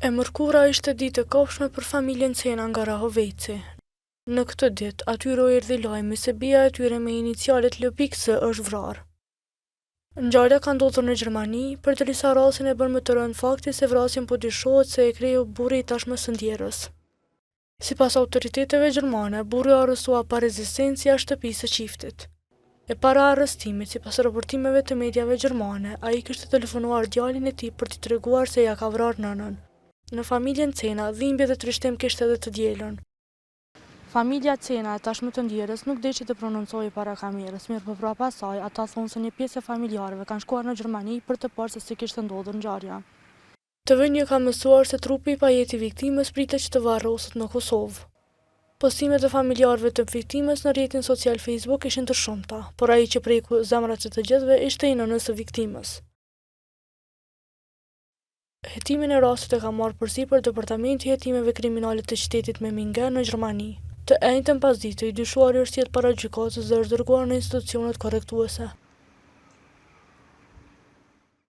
E mërkura ishte ditë e kopshme për familjen Cena nga Rahoveci. Në këtë ditë, atyre u erdhi lajmi se bia e tyre me inicialet LPX është vrarë. Ngjarja ka ndodhur në Gjermani, përderisa rastin e bën më të rënd fakti se vrasjen po dyshohet se e kreu burri i tashmës së ndjerës. Sipas autoriteteve gjermane, burri u arrestua pa rezistencë jashtë shtëpisë së çiftit. E para arrestimit, sipas raportimeve të mediave gjermane, ai kishte telefonuar djalin e tij për t'i treguar se ja ka vrarë nënën. Në familjen Cena, dhimbje dhe trishtim kishte edhe të dielën. Familja Cena e tashmë të ndjerës nuk deshi të prononcojë para kamerës, mirë po prapa asaj, ata thonë se një pjesë e familjarëve kanë shkuar në Gjermani për të parë se si kishte ndodhur ngjarja. TVNJ ka mësuar se trupi i pajeti viktimës pritet që të varroset në Kosovë. Postimet e familjarëve të viktimës në rrjetin social Facebook ishin të shumta, por ai që preku zemrat e të gjithëve ishte i nënës së viktimës. Hetimin e rastit e ka marrë përsipër Departamenti i Hetimeve Kriminale të qytetit Memmingen në Gjermani. Të njëjtën pasditë, i dyshuari është sjellë para gjykatës dhe është dërguar në institucionet korrektuese.